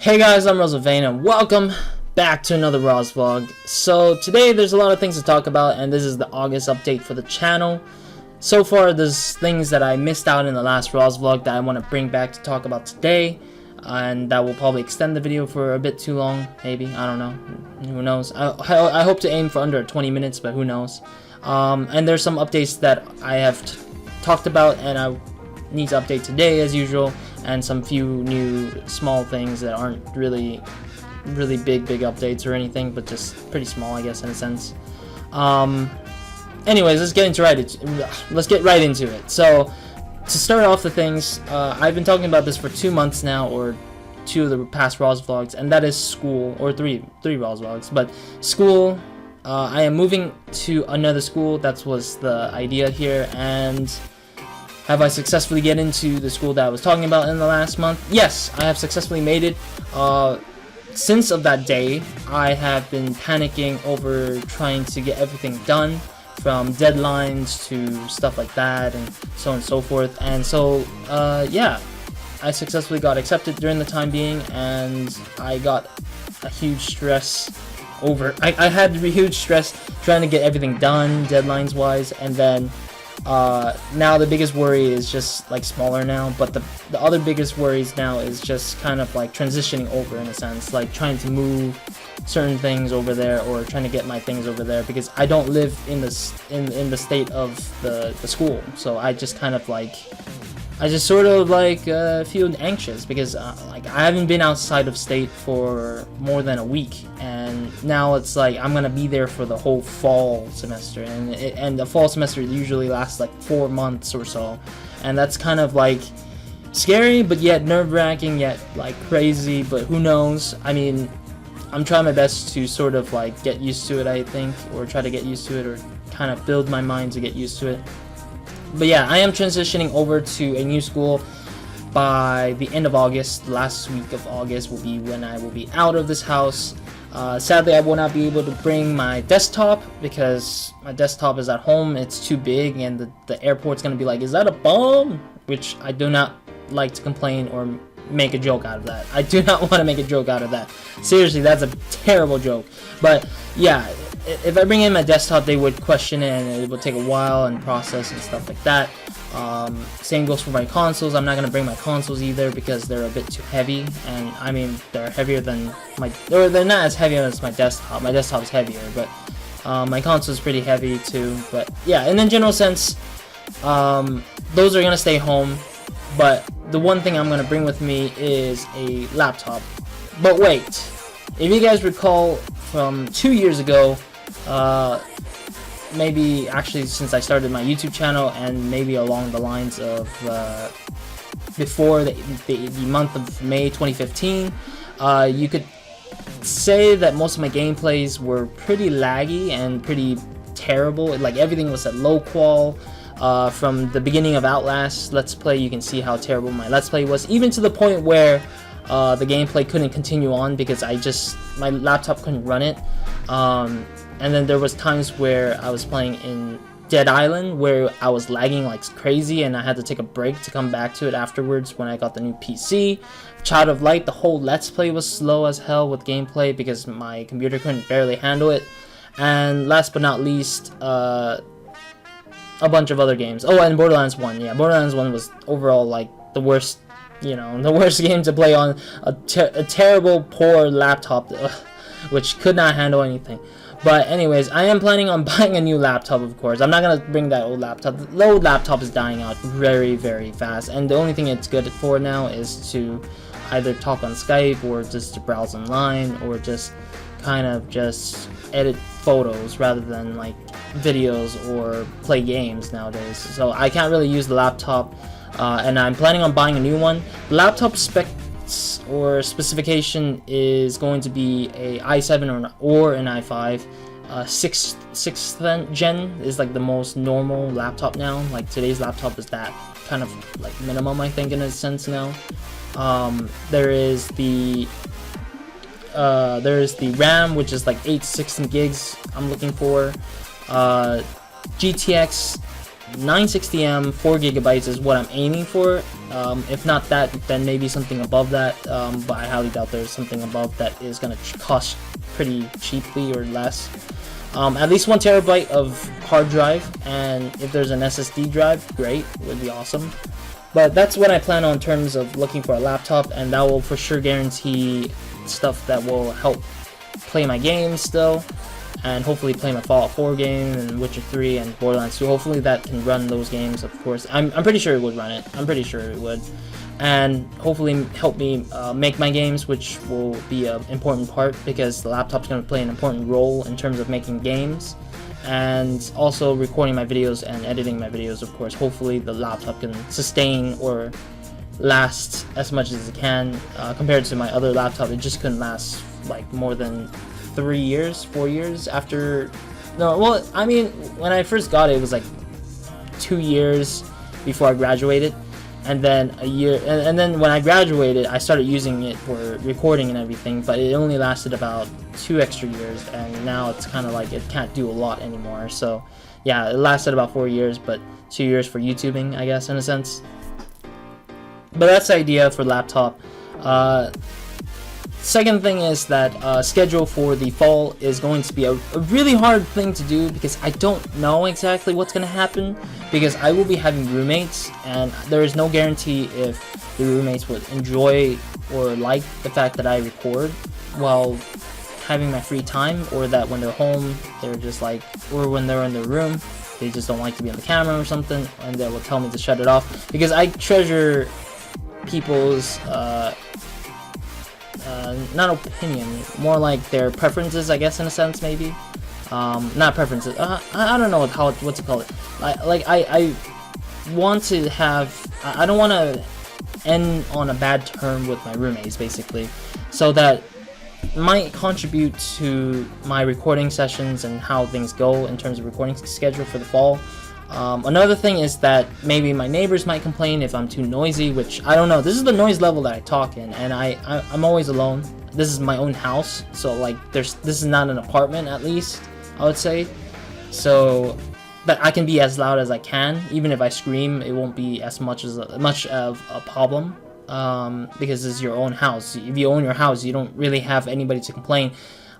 Hey guys, I'm RozaldVane and welcome back to another RozVlog. So today there's a lot of things to talk about, and this is the August update for the channel. So far there's things that I missed out in the last RozVlog that I want to bring back to talk about today, and that will probably extend the video for a bit too long, maybe, I don't know, who knows. I hope to aim for under 20 minutes, but who knows. And there's some updates that I have talked about and I need to update today as usual, and some few new small things that aren't really big updates or anything, but just pretty small, I guess, in a sense. Anyways, let's get right into it. So to start off the things, I've been talking about this for 2 months now, or two of the past RozVlogs, and that is school, or three RozVlogs. But school, I am moving to another school. That was the idea here. And have I successfully get into the school that I was talking about in the last month? Yes, I have successfully made it. Since of that day, I have been panicking over trying to get everything done, from deadlines to stuff like that, and so on and so forth. And so, yeah, I successfully got accepted during the time being, and I got a huge stress over. I had huge stress trying to get everything done, deadlines wise, and then now the biggest worry is just like smaller now, but the other biggest worries now is just kind of like transitioning over, in a sense, like trying to move certain things over there, or trying to get my things over there, because I don't live in the state of the school. So I just kind of like, I just sort of like feel anxious, because like I haven't been outside of state for more than a week, and now it's like I'm gonna be there for the whole fall semester, and the fall semester usually lasts like 4 months or so, and that's kind of like scary, but yet nerve-wracking, yet like crazy. But who knows? I mean, I'm trying my best to sort of like get used to it, I think, or try to get used to it, or kind of build my mind to get used to it. But yeah, I am transitioning over to a new school by the end of August. Last week of August will be when I will be out of this house. Sadly, I will not be able to bring my desktop, because my desktop is at home. It's too big, and the airport's going to be like, is that a bomb? Which I do not like to complain or make a joke out of that. I do not want to make a joke out of that. Seriously, that's a terrible joke. But yeah, if I bring in my desktop, they would question it, and it would take a while and process and stuff like that. Same goes for my consoles. I'm not going to bring my consoles either, because they're a bit too heavy, and I mean, they're heavier than or they're not as heavy as my desktop. My desktop is heavier, but my console is pretty heavy too. But yeah, in a general sense, those are going to stay home, but the one thing I'm going to bring with me is a laptop. But wait, if you guys recall from 2 years ago, maybe actually since I started my YouTube channel, and maybe along the lines of before the month of May 2015, you could say that most of my gameplays were pretty laggy and pretty terrible. Like, everything was at low qual. From the beginning of Outlast Let's Play, you can see how terrible my Let's Play was, even to the point where the gameplay couldn't continue on because my laptop couldn't run it. And then there was times where I was playing in Dead Island where I was lagging like crazy, and I had to take a break to come back to it afterwards when I got the new PC. Child of Light, the whole Let's Play was slow as hell with gameplay because my computer couldn't barely handle it. And last but not least, a bunch of other games. Oh, and Borderlands 1. Yeah, Borderlands 1 was overall like the worst, you know, the worst game to play on a terrible, poor laptop, which could not handle anything. But anyways, I am planning on buying a new laptop, of course. I'm not going to bring that old laptop. The old laptop is dying out very fast, and the only thing it's good for now is to either talk on Skype, or just to browse online, or just kind of just edit photos rather than like videos or play games nowadays. So I can't really use the laptop, and I'm planning on buying a new one. The laptop or specification is going to be a i7 or an i5. 6th gen is like the most normal laptop now. Like, today's laptop is that kind of like minimum, I think, in a sense now. There is the RAM, which is like 8 to 16 gigs I'm looking for. GTX 960M, 4 gigabytes is what I'm aiming for. If not that, then maybe something above that, but I highly doubt there's something above that is going to cost pretty cheaply or less. At least 1 terabyte of hard drive, and if there's an SSD drive, great, would be awesome. But that's what I plan on in terms of looking for a laptop, and that will for sure guarantee stuff that will help play my games still, and hopefully play my Fallout 4 game and Witcher 3 and Borderlands 2. Hopefully that can run those games, of course. I'm pretty sure it would run it. I'm pretty sure it would. And hopefully help me make my games, which will be an important part because the laptop's going to play an important role in terms of making games. And also recording my videos and editing my videos, of course. Hopefully the laptop can sustain or last as much as it can. Compared to my other laptop, it just couldn't last like more than 3 years, 4 years after. No, well, I mean, when I first got it, it was like 2 years before I graduated, and then a year, and then when I graduated, I started using it for recording and everything, but it only lasted about 2 extra years, and now it's kind of like it can't do a lot anymore. So yeah, it lasted about 4 years, but 2 years for YouTubing, I guess, in a sense. But that's the idea for laptop. Second thing is that schedule for the fall is going to be a really hard thing to do because I don't know exactly what's going to happen, because I will be having roommates and there is no guarantee if the roommates would enjoy or like the fact that I record while having my free time, or that when they're home they're just like, or when they're in their room they just don't like to be on the camera or something, and they will tell me to shut it off, because I treasure people's not opinion, more like their preferences, I guess, in a sense, maybe. Not preferences. I don't know what to call it. I want to have. I don't want to end on a bad term with my roommates, basically, so that might contribute to my recording sessions and how things go in terms of recording schedule for the fall. Another thing is that maybe my neighbors might complain if I'm too noisy, which I don't know. This is the noise level that I talk in, and I'm always alone. This is my own house, so like this is not an apartment, at least I would say. So, but I can be as loud as I can. Even if I scream, it won't be as much of a problem, because it's your own house. If you own your house, you don't really have anybody to complain.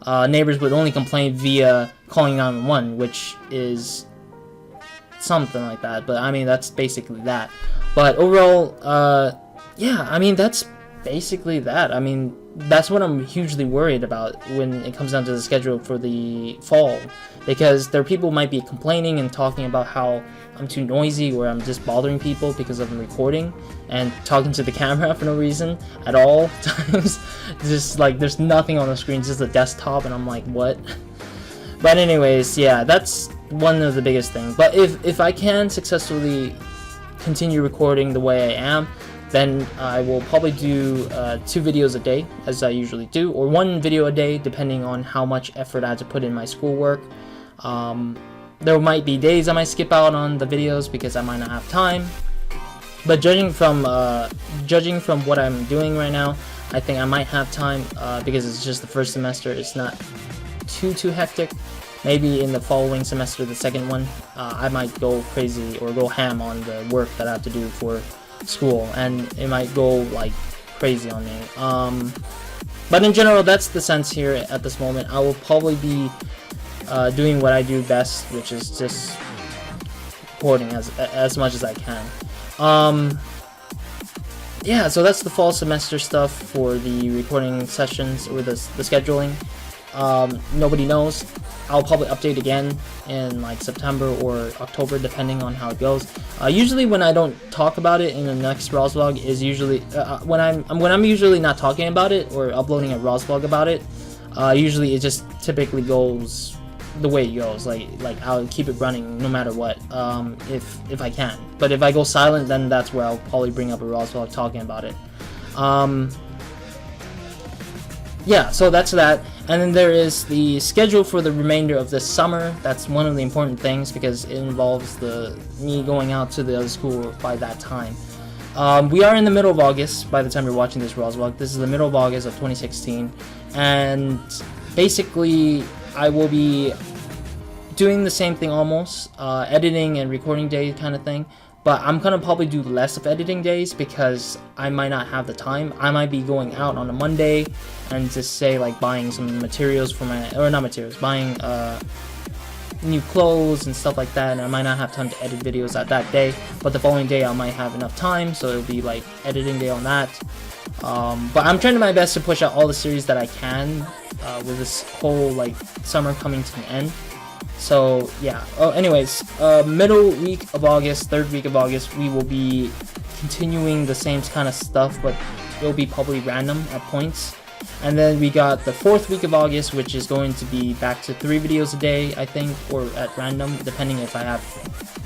Neighbors would only complain via calling 911, which is something like that, but I mean that's basically that. But overall, yeah, I mean that's basically that. I mean that's what I'm hugely worried about when it comes down to the schedule for the fall, because there are people who might be complaining and talking about how I'm too noisy or I'm just bothering people because I'm recording and talking to the camera for no reason at all times. Just like there's nothing on the screen, just a desktop, and I'm like, what? But anyways, yeah, that's one of the biggest things. But if I can successfully continue recording the way I am, then I will probably do 2 videos a day, as I usually do, or 1 video a day, depending on how much effort I have to put in my schoolwork. There might be days I might skip out on the videos because I might not have time. But judging from what I'm doing right now, I think I might have time, because it's just the first semester. It's not too hectic. Maybe in the following semester, the second one, I might go crazy or go ham on the work that I have to do for school, and it might go like crazy on me. But in general, that's the sense here at this moment. I will probably be doing what I do best, which is just recording as much as I can. Yeah, so that's the fall semester stuff for the recording sessions or the scheduling. Nobody knows. I'll probably update again in like September or October, depending on how it goes. Usually when I don't talk about it in the next RozVlog is usually when I'm usually not talking about it or uploading a RozVlog about it. Usually it just typically goes the way it goes. Like I'll keep it running no matter what, if I can. But if I go silent, then that's where I'll probably bring up a RozVlog talking about it. Yeah, so that's that. And then there is the schedule for the remainder of this summer. That's one of the important things because it involves me going out to the other school by that time. We are in the middle of August by the time you're watching this RozVlog. This is the middle of August of 2016. And basically, I will be doing the same thing almost, editing and recording day kind of thing. But I'm gonna probably do less of editing days because I might not have the time. I might be going out on a Monday and just say like buying some materials for my, or not materials, buying new clothes and stuff like that, and I might not have time to edit videos that day, but the following day I might have enough time, so it'll be like editing day on that. But I'm trying my best to push out all the series that I can with this whole like summer coming to an end. So yeah, anyways, middle week of August, third week of August, we will be continuing the same kind of stuff, but it'll be probably random at points. And then we got the fourth week of August, which is going to be back to 3 videos a day, I think, or at random, depending if I have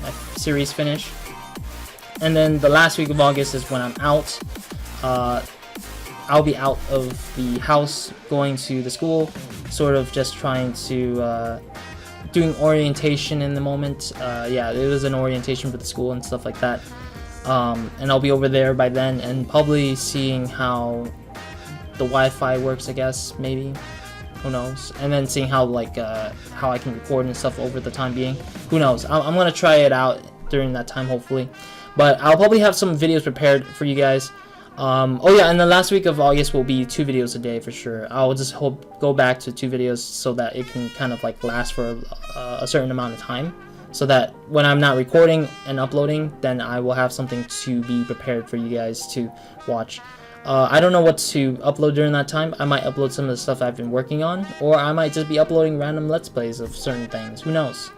my series finished. And then the last week of August is when I'm out. I'll be out of the house, going to the school, sort of just trying to doing orientation in the moment. Yeah, it was an orientation for the school and stuff like that. And I'll be over there by then and probably seeing how the Wi-Fi works, I guess, maybe. Who knows? And then seeing how like how I can record and stuff over the time being. Who knows? I'm gonna try it out during that time, hopefully. But I'll probably have some videos prepared for you guys. Oh yeah, and the last week of August will be 2 videos a day for sure. I'll just go back to 2 videos so that it can kind of like last for a certain amount of time, so that when I'm not recording and uploading, then I will have something to be prepared for you guys to watch. I don't know what to upload during that time. I might upload some of the stuff I've been working on, or I might just be uploading random Let's Plays of certain things. Who knows?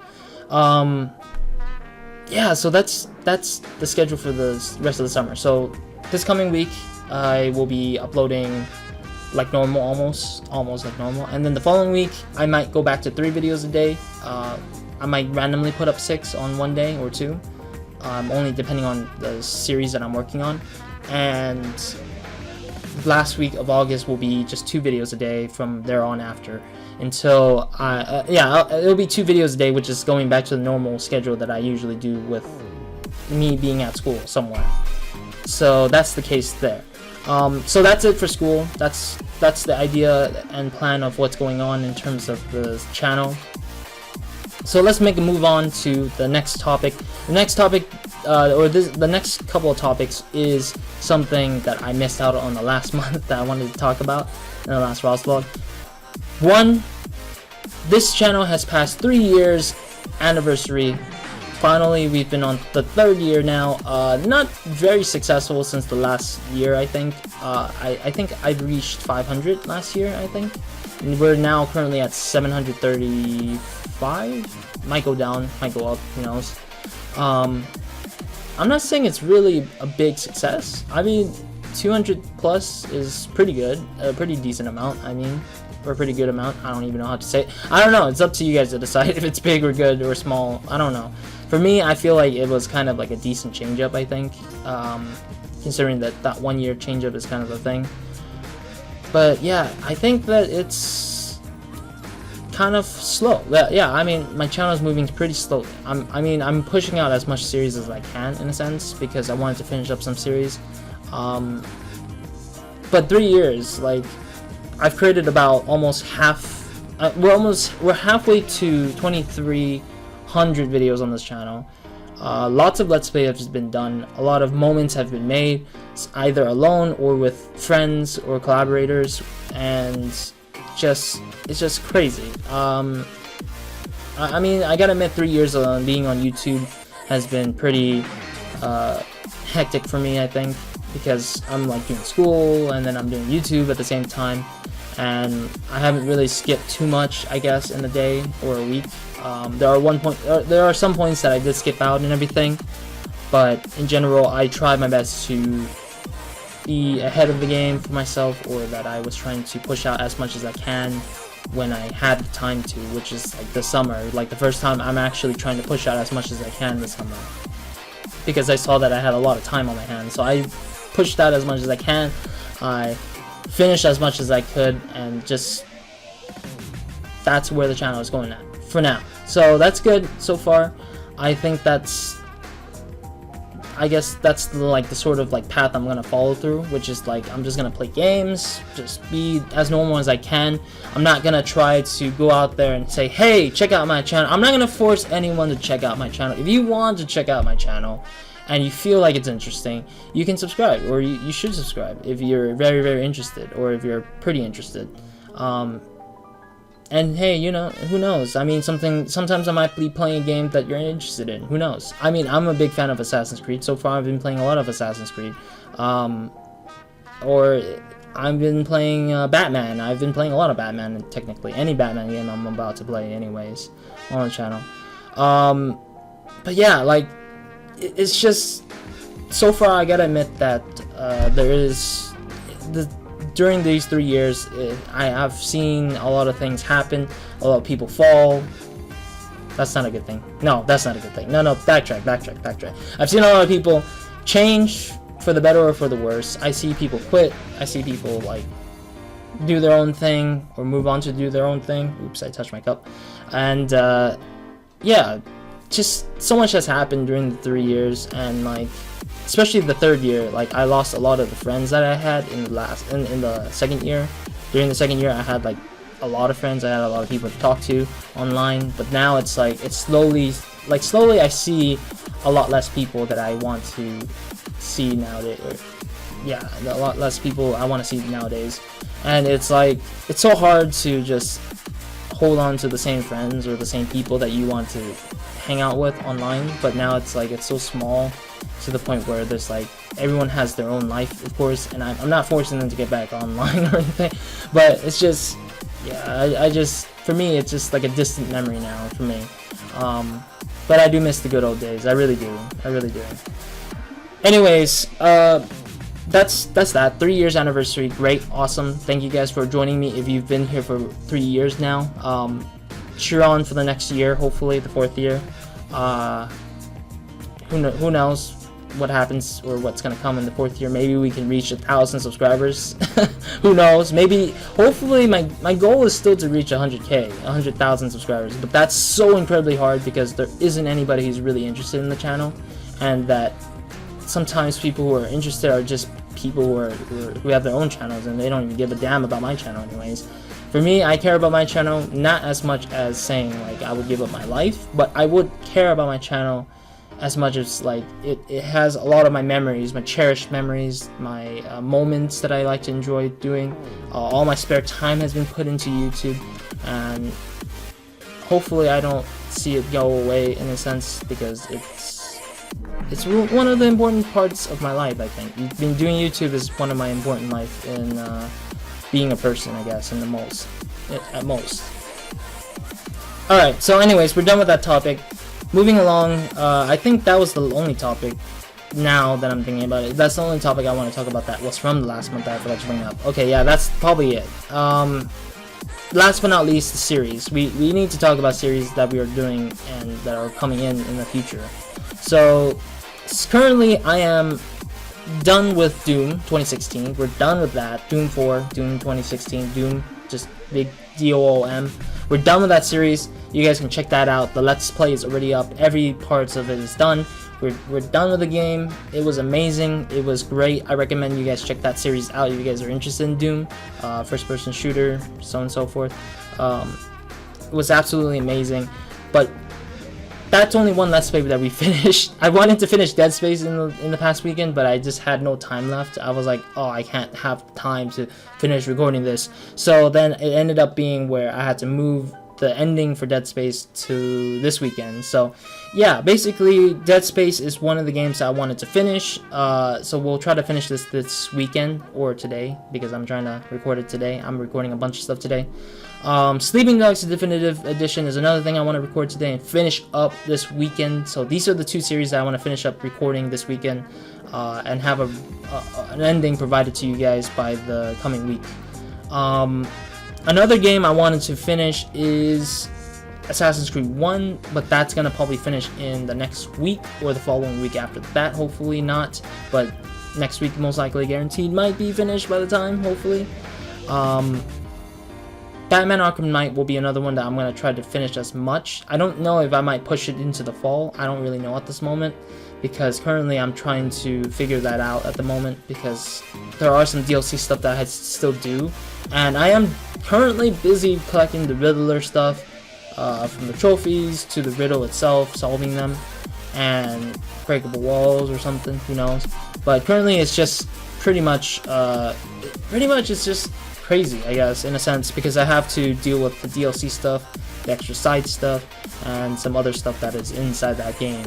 Yeah, so that's the schedule for the rest of the summer. So this coming week, I will be uploading like normal, almost like normal. And then the following week, I might go back to 3 videos a day. I might randomly put up 6 on one day or 2, only depending on the series that I'm working on. And last week of August will be just 2 videos a day from there on after, until it'll be 2 videos a day, which is going back to the normal schedule that I usually do with me being at school somewhere. So that's the case there. So that's it for school. That's the idea and plan of what's going on in terms of the channel. So let's make a move on to the next topic. The next topic, the next couple of topics, is something that I missed out on the last month that I wanted to talk about in the last RozVlog. One, this channel has passed 3 years anniversary. Finally, we've been on the 3rd year now. Not very successful since the last year, I think. I think I've reached 500 last year, I think. And we're now currently at 735. Might go down, might go up, who knows. I'm not saying it's really a big success. I mean, 200 plus is pretty good, a pretty decent amount, I mean, or a pretty good amount. I don't even know how to say it. I don't know, it's up to you guys to decide if it's big or good or small. I don't know. For me, I feel like it was kind of like a decent change-up, I think, considering that 1 year change-up is kind of a thing. But yeah, I think that it's kind of slow. Yeah, I mean, my channel is moving pretty slowly. I'm pushing out as much series as I can, in a sense, because I wanted to finish up some series. But 3 years, like, I've created about almost half. We're halfway to 2,300 videos on this channel. Lots of Let's Play has been done. A lot of moments have been made, either alone or with friends or collaborators, and it's just crazy. I mean, I gotta admit, 3 years on being on YouTube has been pretty hectic for me, I think, because I'm like doing school and then I'm doing YouTube at the same time, and I haven't really skipped too much, I guess, in a day or a week. There are some points that I did skip out and everything, but in general, I tried my best to be ahead of the game for myself, or that I was trying to push out as much as I can when I had the time to, which is like the summer. Like the first time I'm actually trying to push out as much as I can this summer, because I saw that I had a lot of time on my hands. So I pushed out as much as I can. I finished as much as I could, and just that's where the channel is going at for now. So that's good so far. I think that's I guess that's the sort of like path I'm gonna follow through, which is like I'm just gonna play games, just be as normal as I can. I'm not gonna try to go out there and say, hey, check out my channel. I'm not gonna force anyone to check out my channel. If you want to check out my channel and you feel like it's interesting, you can subscribe, or you should subscribe if you're very, very interested, or if you're pretty interested. And hey, you know, who knows? I mean, sometimes I might be playing a game that you're interested in. Who knows? I mean, I'm a big fan of Assassin's Creed. So far, I've been playing a lot of Assassin's Creed. Or I've been playing Batman. I've been playing a lot of Batman, technically. Any Batman game I'm about to play anyways on the channel. But yeah, like, it's just, so far I gotta admit that during these 3 years, I have seen a lot of things happen, a lot of people fall. That's not a good thing. No, that's not a good thing. No, backtrack. I've seen a lot of people change for the better or for the worse. I see people quit. I see people, like, do their own thing or move on to do their own thing. Oops, I touched my cup. And, yeah, just so much has happened during the 3 years, and, like, especially the third year, like, I lost a lot of the friends that I had in the second year. During the second year, I had, like, a lot of friends. I had a lot of people to talk to online. But now it's like, it's slowly I see a lot less people that I want to see nowadays. Or, yeah, a lot less people I want to see nowadays. And it's like, it's so hard to just hold on to the same friends or the same people that you want to hang out with online. But now it's like, it's so small, to the point where there's like, everyone has their own life, of course, and I'm not forcing them to get back online or anything, but it's just, yeah, I just, for me, it's just like a distant memory now for me. But I do miss the good old days. I really do. Anyways, that's that 3 years anniversary. Great, awesome. Thank you guys for joining me. If you've been here for 3 years now, cheer on for the next year, hopefully the 4th year. Who knows what happens or what's gonna come in the 4th year. Maybe we can reach 1,000 subscribers. Who knows? Maybe, hopefully, my goal is still to reach 100K, 100,000 subscribers. But that's so incredibly hard because there isn't anybody who's really interested in the channel, and that sometimes people who are interested are just people who have their own channels and they don't even give a damn about my channel anyways. For me, I care about my channel not as much as saying like I would give up my life, but I would care about my channel as much as like it has a lot of my memories, my cherished memories, my moments that I like to enjoy doing. All my spare time has been put into YouTube, and hopefully I don't see it go away in a sense, because it's one of the important parts of my life. I think being doing YouTube is one of my important life in being a person, I guess, at most. Alright, so anyways, we're done with that topic. Moving along, I think that was the only topic, now that I'm thinking about it. That's the only topic I want to talk about that was from the last month that I forgot to bring up. Okay, yeah, that's probably it. Last but not least, the series. We need to talk about series that we are doing and that are coming in the future. So, currently I am done with Doom 2016. We're done with that. Doom 4, Doom 2016, Doom, just big DOOM. We're done with that series. You guys can check that out. The Let's Play is already up. Every parts of it is done. We're done with the game. It was amazing. It was great. I recommend you guys check that series out if you guys are interested in Doom, first-person shooter, so on and so forth. It was absolutely amazing. But that's only one Let's Play that we finished. I wanted to finish Dead Space in the past weekend, but I just had no time left. I was like, oh, I can't have time to finish recording this. So then it ended up being where I had to move the ending for Dead Space to this weekend. So yeah, basically Dead Space is one of the games I wanted to finish. So we'll try to finish this weekend or today, because I'm trying to record it today. I'm recording a bunch of stuff today. Sleeping Dogs Definitive Edition is another thing I want to record today and finish up this weekend. So these are the two series that I want to finish up recording this weekend, and have an ending provided to you guys by the coming week. Another game I wanted to finish is Assassin's Creed 1, but that's going to probably finish in the next week or the following week after that. Hopefully not, but next week most likely guaranteed might be finished by the time, hopefully. Batman Arkham Knight will be another one that I'm going to try to finish as much. I don't know if I might push it into the fall. I don't really know at this moment, because currently I'm trying to figure that out at the moment, because there are some DLC stuff that I still do, and I am currently busy collecting the Riddler stuff, from the trophies to the riddle itself, solving them, and breakable walls or something, who knows. But currently it's just pretty much it's just crazy, I guess, in a sense, because I have to deal with the DLC stuff, the extra side stuff, and some other stuff that is inside that game.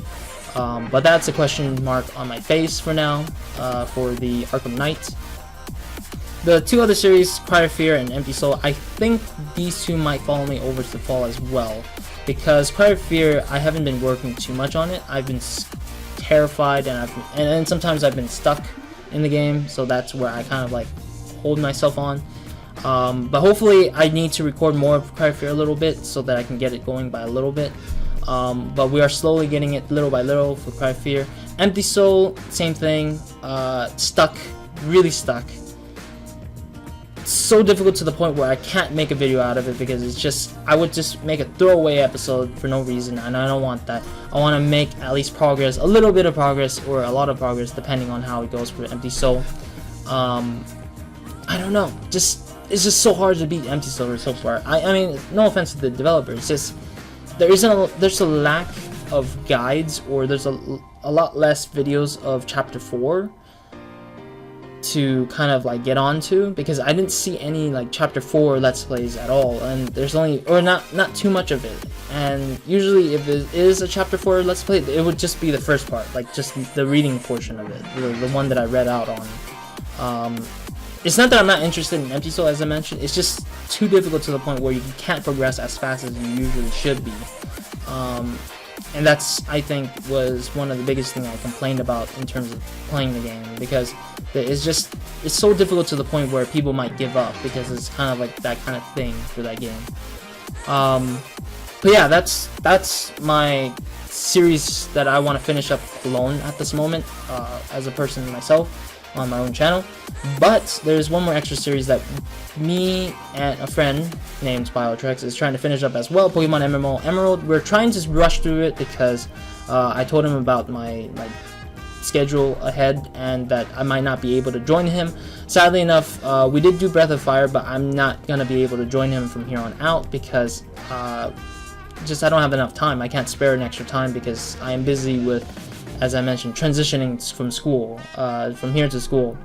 But that's a question mark on my face for now, for the Arkham Knight. The two other series, Cry of Fear and Empty Soul, I think these two might follow me over to the fall as well, because Cry of Fear, I haven't been working too much on it. I've been terrified, and sometimes I've been stuck in the game, so that's where I kind of like hold myself on. But hopefully I need to record more of Cry of Fear a little bit so that I can get it going by a little bit. But we are slowly getting it little by little for Cry of Fear. Empty Soul, same thing, stuck, really stuck. So difficult to the point where I can't make a video out of it, because it's just, I would just make a throwaway episode for no reason, and I don't want that. I want to make at least progress, a little bit of progress, or a lot of progress, depending on how it goes for Empty Soul. I don't know, it's just so hard to beat Empty Soul so far. I mean, no offense to the developers, it's just there's a lack of guides, or there's a lot less videos of chapter 4 to kind of like get onto, because I didn't see any like chapter 4 let's plays at all, and there's only, or not too much of it. And usually if it is a chapter 4 let's play, it would just be the first part, like just the reading portion of it, the one that I read out on. It's not that I'm not interested in Empty Soul, as I mentioned, it's just too difficult to the point where you can't progress as fast as you usually should be. And that's, I think, was one of the biggest things I complained about in terms of playing the game, because it's so difficult to the point where people might give up, because it's kind of like that kind of thing for that game. But yeah, that's my series that I want to finish up alone at this moment, as a person myself, on my own channel. But there's one more extra series that me and a friend named Biotrex is trying to finish up as well, Pokemon Emerald. We're trying to rush through it because I told him about my schedule ahead, and that I might not be able to join him. Sadly enough, we did do Breath of Fire, but I'm not going to be able to join him from here on out, because just I don't have enough time. I can't spare an extra time, because I am busy with, as I mentioned, transitioning from school, from here to school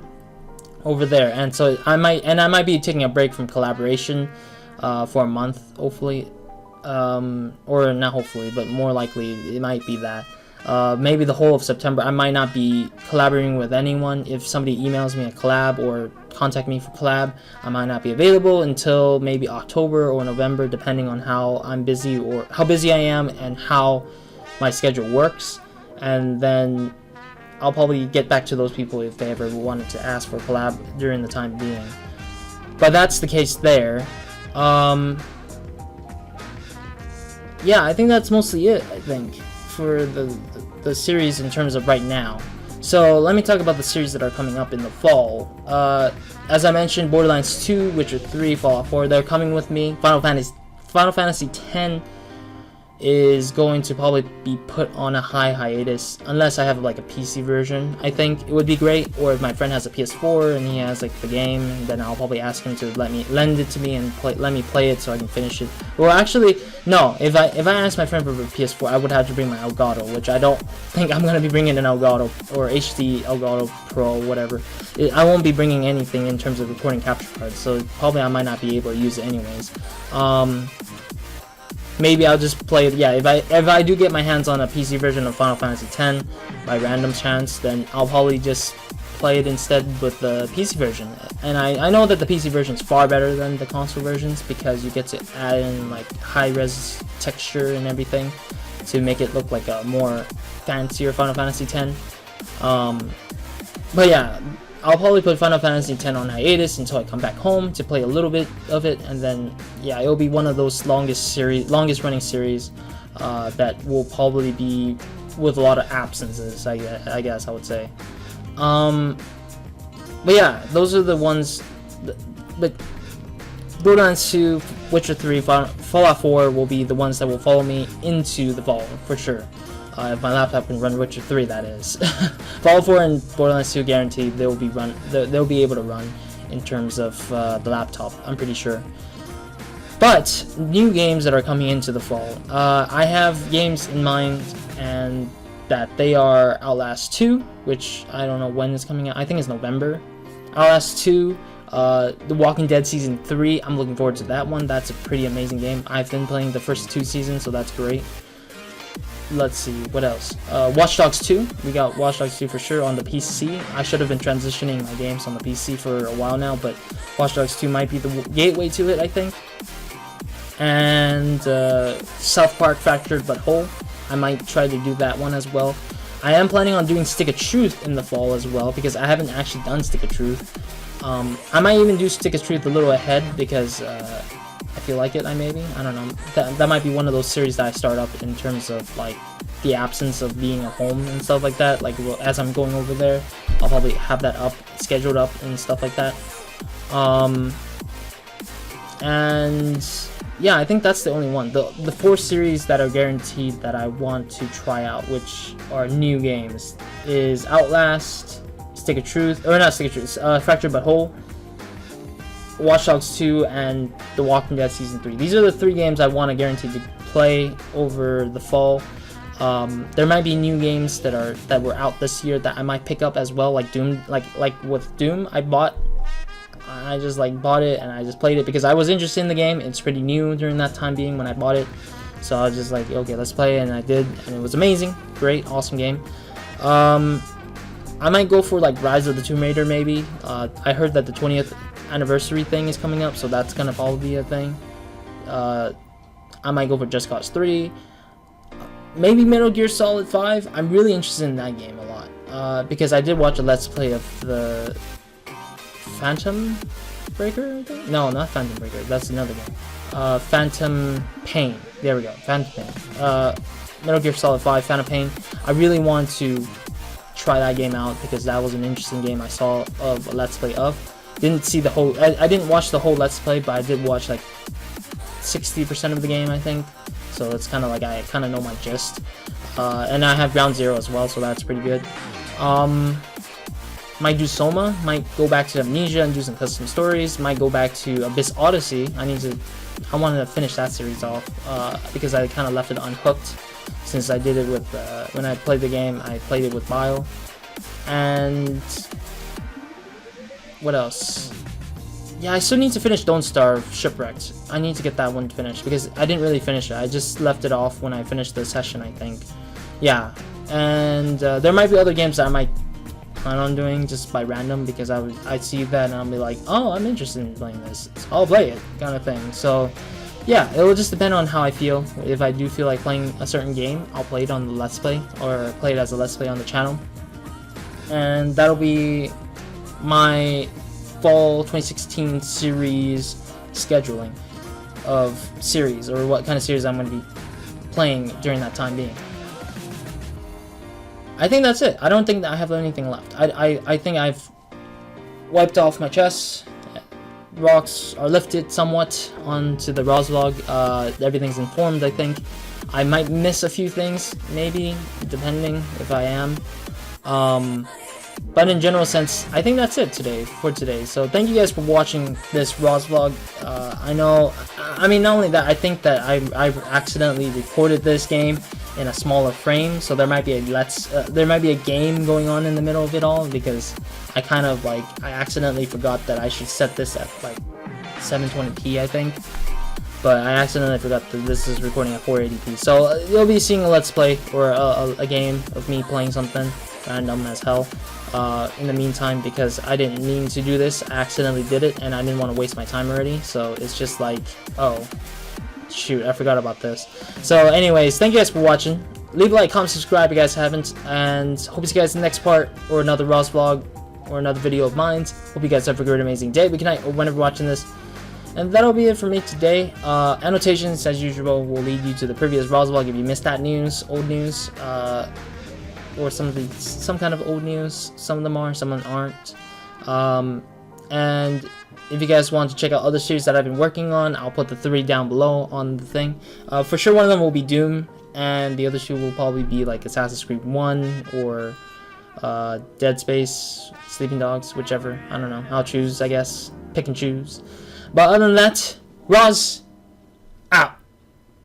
over there, and so I might be taking a break from collaboration for a month, hopefully, or not hopefully, but more likely it might be that. Maybe the whole of September I might not be collaborating with anyone. If somebody emails me a collab or contact me for collab, I might not be available until maybe October or November, depending on how I'm busy, or how busy I am and how my schedule works. And then I'll probably get back to those people if they ever wanted to ask for a collab during the time being. But that's the case there. Yeah, I think that's mostly it, I think, for the series in terms of right now. So let me talk about the series that are coming up in the fall. As I mentioned, Borderlands 2, Witcher 3, Fallout 4, they're coming with me. Final Fantasy X is going to probably be put on a hiatus unless I have like a PC version. I think it would be great, or if my friend has a PS4 and he has like the game, then I'll probably ask him to lend it to me and let me play it so I can finish it. Well, actually, no. If I ask my friend for a PS4, I would have to bring my Elgato, which I don't think I'm gonna be bringing an Elgato or HD Elgato Pro, whatever. I won't be bringing anything in terms of recording capture cards, so probably I might not be able to use it anyways. Maybe I'll just play it. Yeah, if I do get my hands on a PC version of Final Fantasy X by random chance, then I'll probably just play it instead with the PC version. And I know that the PC version is far better than the console versions, because you get to add in like high-res texture and everything to make it look like a more fancier Final Fantasy X. But yeah, I'll probably put Final Fantasy X on hiatus until I come back home to play a little bit of it, and then yeah, it'll be one of those longest running series that will probably be with a lot of absences, I guess I would say. But yeah, those are the ones. But Borderlands 2, Witcher 3, Fallout 4 will be the ones that will follow me into the fall for sure. If my laptop can run Witcher 3, that is. Fallout 4 and Borderlands 2 guaranteed they'll be able to run in terms of the laptop, I'm pretty sure. But new games that are coming into the fall, I have games in mind, and that they are Outlast 2, which I don't know when it's coming out. I think it's November. Outlast 2, The Walking Dead Season 3, I'm looking forward to that one. That's a pretty amazing game. I've been playing the first 2 seasons, so that's great. Let's see, what else? Watch Dogs 2, we got Watch Dogs 2 for sure on the PC. I should have been transitioning my games on the PC for a while now, but Watch Dogs 2 might be the gateway to it, I think. And South Park Fractured But Whole, I might try to do that one as well. I am planning on doing Stick of Truth in the fall as well, because I haven't actually done Stick of Truth. I might even do Stick of Truth a little ahead, because I feel like it. I don't know. That might be one of those series that I start up in terms of like the absence of being at home and stuff like that. Like as I'm going over there, I'll probably have that up, scheduled up and stuff like that. And yeah, I think that's the only one. The 4 series that are guaranteed that I want to try out, which are new games, is Outlast, Stick of Truth, or not Stick of Truth, Fractured But Whole, Watch Dogs 2, and The Walking Dead Season 3. These are the 3 games I want to guarantee to play over the fall. There might be new games that were out this year that I might pick up as well, like Doom. Like with Doom, I just bought it and I just played it because I was interested in the game. It's pretty new during that time being when I bought it, so I was just like, okay, let's play it, and I did, and it was amazing, great, awesome game. I might go for like Rise of the Tomb Raider maybe. I heard that the 20th anniversary thing is coming up, so that's gonna probably be a thing. I might go for Just Cause 3, maybe Metal Gear Solid 5. I'm really interested in that game a lot, because I did watch a Let's Play of the Phantom Breaker, I think? No, not Phantom Breaker, that's another game. Phantom Pain, there we go, Phantom Pain. Metal Gear Solid 5, Phantom Pain. I really want to try that game out because that was an interesting game I saw of a Let's Play of. Didn't see the whole, I didn't watch the whole Let's Play, but I did watch like 60% of the game, I think. So it's kind of like I kind of know my gist. And I have Ground Zero as well, so that's pretty good. Might do Soma, might go back to Amnesia and do some custom stories, might go back to Abyss Odyssey. I wanted to finish that series off, because I kind of left it unhooked, since I did it with, when I played the game, I played it with Bile. And what else? Yeah, I still need to finish Don't Starve Shipwrecked. I need to get that one finished, because I didn't really finish it. I just left it off when I finished the session, I think. Yeah, and there might be other games that I might plan on doing just by random, because I'd see that and I'll be like, oh, I'm interested in playing this, so I'll play it, kind of thing. So yeah, it will just depend on how I feel. If I do feel like playing a certain game, I'll play it on the Let's Play, or play it as a Let's Play on the channel. And that'll be my fall 2016 series scheduling of series, or what kind of series I'm going to be playing during that time being. I think that's it. I don't think that I have anything left. I think I've wiped off my chest. Rocks are lifted somewhat onto the RozVlog. Everything's informed, I think. I might miss a few things, maybe, depending if I am. But in general sense, I think that's it for today. So thank you guys for watching this RozVlog. I mean, not only that, I think that I've accidentally recorded this game in a smaller frame, so there might be a game going on in the middle of it all, because I accidentally forgot that I should set this at like 720p, I think. But I accidentally forgot that this is recording at 480p. So you'll be seeing a Let's Play, or a game of me playing something random as hell. In the meantime, because I didn't mean to do this, I accidentally did it, and I didn't want to waste my time already, so it's just like, oh, shoot, I forgot about this. So anyways, thank you guys for watching. Leave a like, comment, subscribe if you guys haven't, and hope to see you guys in the next part, or another RozVlog, or another video of mine. Hope you guys have a great, amazing day, good night, or whenever you're watching this. And that'll be it for me today. Annotations, as usual, will lead you to the previous RozVlog if you missed that news, old news, or some kind of old news. Some of them are, some of them aren't. And if you guys want to check out other series that I've been working on, I'll put the 3 down below on the thing. For sure, one of them will be Doom. and the other 2 will probably be like Assassin's Creed 1 or Dead Space, Sleeping Dogs, whichever. I don't know. I'll choose, I guess. Pick and choose. But other than that, Roz,